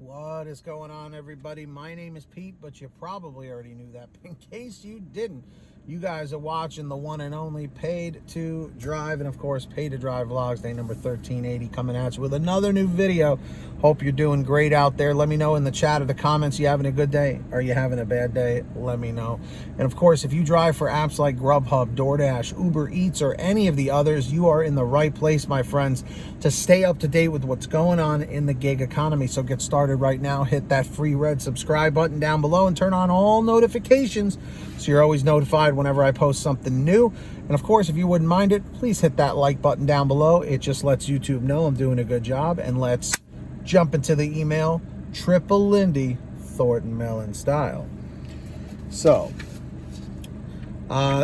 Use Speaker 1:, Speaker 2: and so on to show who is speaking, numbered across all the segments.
Speaker 1: What is going on, everybody? My name is Pete, but you probably already knew that. In case you didn't, you guys are watching the one and only Paid to Drive, and of course, Paid to Drive Vlogs, day number 1380, coming at you with another new video. Hope you're doing great out there. Let me know in the chat or the comments, you having a good day? Are you having a bad day? Let me know. And of course, if you drive for apps like Grubhub, DoorDash, Uber Eats, or any of the others, you are in the right place, my friends, to stay up to date with what's going on in the gig economy. So get started right now. Hit that free red subscribe button down below and turn on all notifications so you're always notified whenever I post something new. And of course, if you wouldn't mind it, please hit that like button down below. It just lets YouTube know I'm doing a good job. And let's jump into the email, Triple Lindy, Thornton Mellon style. So,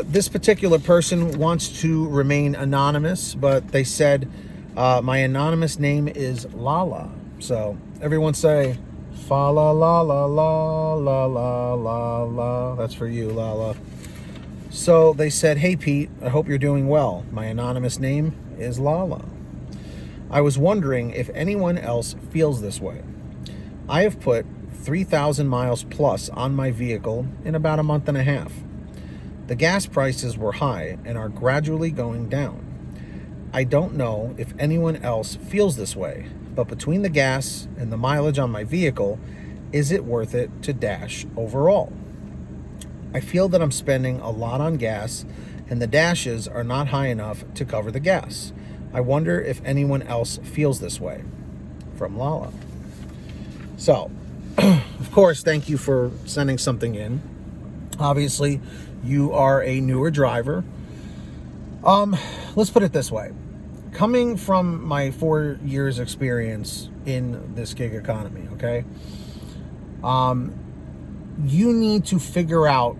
Speaker 1: this particular person wants to remain anonymous, but they said, my anonymous name is Lala. So, everyone say, fa la la la la la la la la. That's for you, Lala. So they said, hey Pete, I hope you're doing well. My anonymous name is Lala. I was wondering if anyone else feels this way. I have put 3,000 miles plus on my vehicle in about a month and a half. The gas prices were high and are gradually going down. I don't know if anyone else feels this way, but between the gas and the mileage on my vehicle, is it worth it to dash overall? I feel that I'm spending a lot on gas and the dashes are not high enough to cover the gas. I wonder if anyone else feels this way. From Lala. So, of course, thank you for sending something in. Obviously, you are a newer driver. Let's put it this way. Coming from my 4 years experience in this gig economy, okay? You need to figure out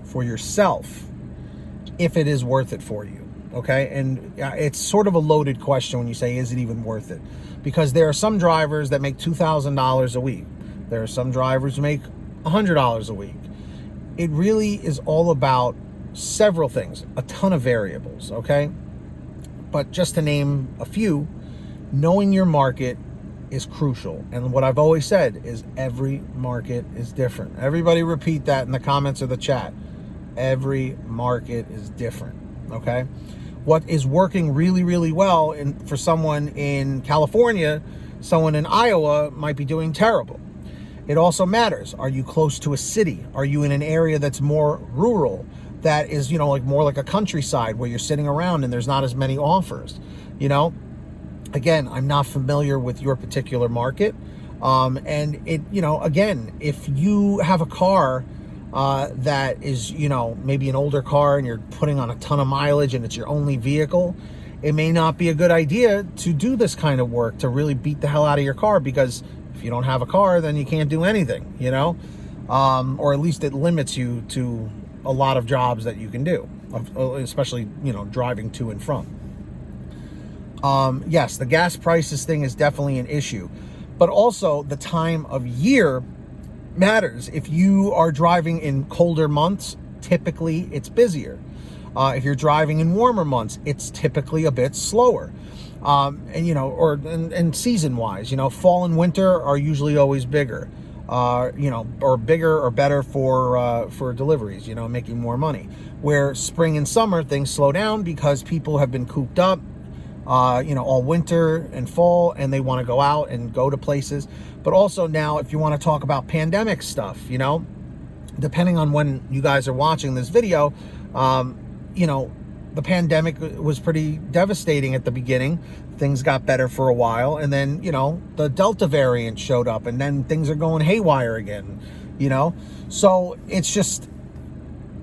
Speaker 1: for yourself if it is worth it for you, okay? And it's sort of a loaded question when you say, is it even worth it? Because there are some drivers that make $2,000 a week. There are some drivers who make $100 a week. It really is all about several things, a ton of variables, okay? But just to name a few, knowing your market is crucial. And what I've always said is every market is different. Everybody repeat that in the comments or the chat. Every market is different, okay? What is working really, really well for someone in California, someone in Iowa might be doing terrible. It also matters. Are you close to a city? Are you in an area that's more rural? That is, like more like a countryside where you're sitting around and there's not as many offers, Again, I'm not familiar with your particular market. And it, again, if you have a car that is, maybe an older car and you're putting on a ton of mileage and it's your only vehicle, it may not be a good idea to do this kind of work, to really beat the hell out of your car, because if you don't have a car, then you can't do anything, or at least it limits you to a lot of jobs that you can do, especially, driving to and from. Yes, the gas prices thing is definitely an issue, but also the time of year matters. If you are driving in colder months, typically it's busier. If you're driving in warmer months, it's typically a bit slower. And season wise, fall and winter are usually always bigger. Or bigger or better for deliveries, making more money. Where spring and summer, things slow down because people have been cooped up, all winter and fall, and they want to go out and go to places. But also now, if you want to talk about pandemic stuff, depending on when you guys are watching this video, the pandemic was pretty devastating at the beginning. Things got better for a while, and then, the Delta variant showed up, and then things are going haywire again, So it's just,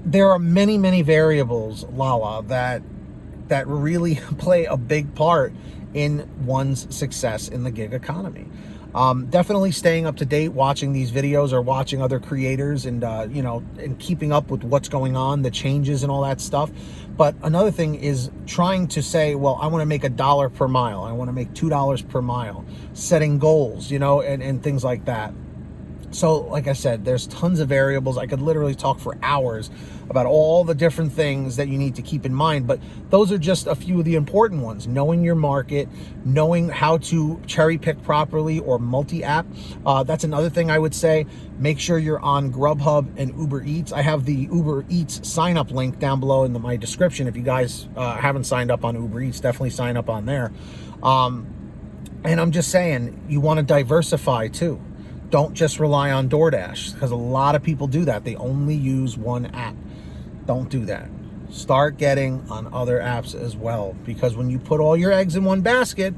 Speaker 1: there are many, many variables, Lala, that really play a big part in one's success in the gig economy. Definitely staying up to date, watching these videos or watching other creators and, and keeping up with what's going on, the changes and all that stuff. But another thing is trying to say, well, I want to make $1 per mile. I want to make $2 per mile, setting goals, and things like that. So, like I said, there's tons of variables. I could literally talk for hours about all the different things that you need to keep in mind, but those are just a few of the important ones. Knowing your market, knowing how to cherry pick properly or multi-app. That's another thing I would say. Make sure you're on Grubhub and Uber Eats. I have the Uber Eats sign-up link down below in my description. If you guys haven't signed up on Uber Eats, definitely sign up on there. And I'm just saying, you want to diversify too. Don't just rely on DoorDash, because a lot of people do that. They only use one app. Don't do that. Start getting on other apps as well, because when you put all your eggs in one basket,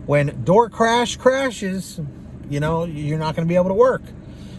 Speaker 1: when DoorCrash crashes, you know, you're not going to be able to work.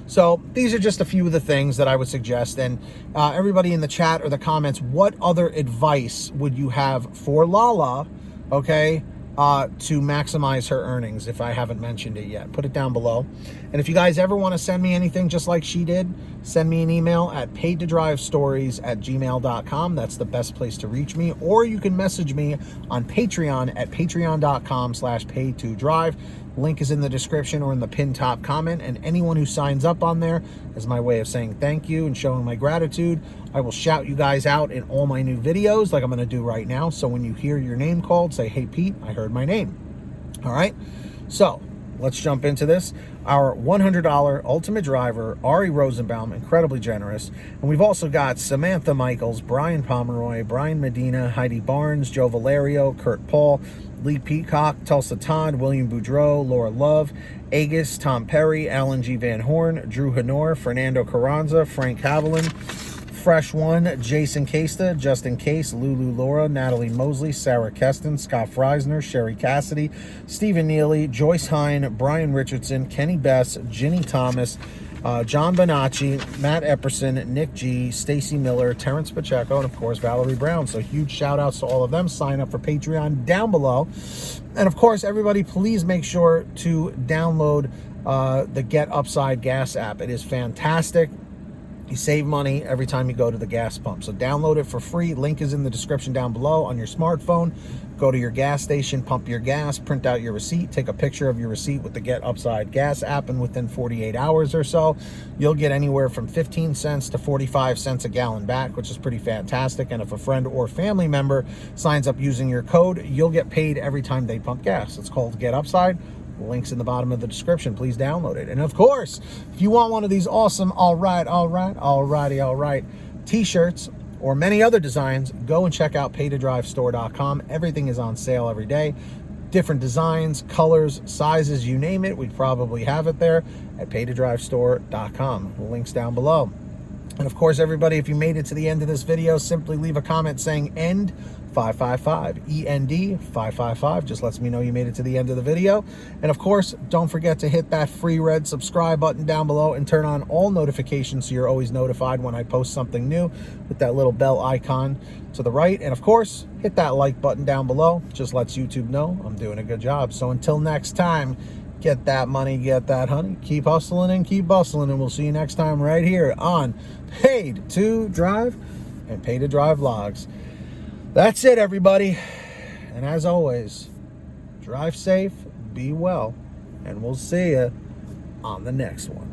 Speaker 1: So these are just a few of the things that I would suggest. And everybody in the chat or the comments, what other advice would you have for Lala, okay, to maximize her earnings, if I haven't mentioned it yet? Put it down below. And if you guys ever want to send me anything just like she did, send me an email at paidtodrivestories@gmail.com. That's the best place to reach me. Or you can message me on Patreon at patreon.com/paidtodrive. Link is in the description or in the pinned top comment. And anyone who signs up on there is my way of saying thank you and showing my gratitude. I will shout you guys out in all my new videos like I'm going to do right now. So when you hear your name called, say, "Hey, Pete, I heard my name." All right. So let's jump into this. Our $100 ultimate driver, Ari Rosenbaum, incredibly generous. And we've also got Samantha Mikles, Brian Pomeroy, Brian Medina, Heidi Barnes, Joe Valerio, Kurt Paul, Lee Peacock, Tulsa Todd, William Boudreau, Laura Love, Agus, Tom Perry, Alan G. Van Horn, Drew Honor, Fernando Carranza, Frank Haviland, Fresh One, Jason Casta, Justin Case, Lulu Laura, Natalie Mosley, Sarah Keston, Scott Freisner, Sherry Cassidy, Stephen Neely, Joyce Hine, Brian Richardson, Kenny Bess, Ginny Thomas, John Bonacci, Matt Epperson, Nick G, Stacy Miller, Terrence Pacheco, and of course Valerie Brown. So huge shout outs to all of them. Sign up for Patreon down below. And of course, everybody, please make sure to download the Get Upside Gas app. It is fantastic. You save money every time you go to the gas pump. So download it for free. Link is in the description down below on your smartphone. Go to your gas station, pump your gas, print out your receipt, take a picture of your receipt with the Get Upside Gas app, and within 48 hours or so, you'll get anywhere from 15 cents to 45 cents a gallon back, which is pretty fantastic. And if a friend or family member signs up using your code, you'll get paid every time they pump gas. It's called Get Upside. Links in the bottom of the description. Please download it. And of course, if you want one of these awesome alrighty t-shirts or many other designs, go and check out paidtodrivestore.com. Everything is on sale every day. Different designs, colors, sizes, you name it, we probably have it there at paidtodrivestore.com. Links down below. And of course, everybody, if you made it to the end of this video, simply leave a comment saying END 555, END 555. Just lets me know you made it to the end of the video. And of course, don't forget to hit that free red subscribe button down below and turn on all notifications so you're always notified when I post something new with that little bell icon to the right. And of course, hit that like button down below. Just lets YouTube know I'm doing a good job. So until next time, get that money, get that honey, keep hustling and keep bustling, and we'll see you next time right here on Paid to Drive and Paid to Drive Vlogs. That's it, everybody. And as always, drive safe, be well, and we'll see you on the next one.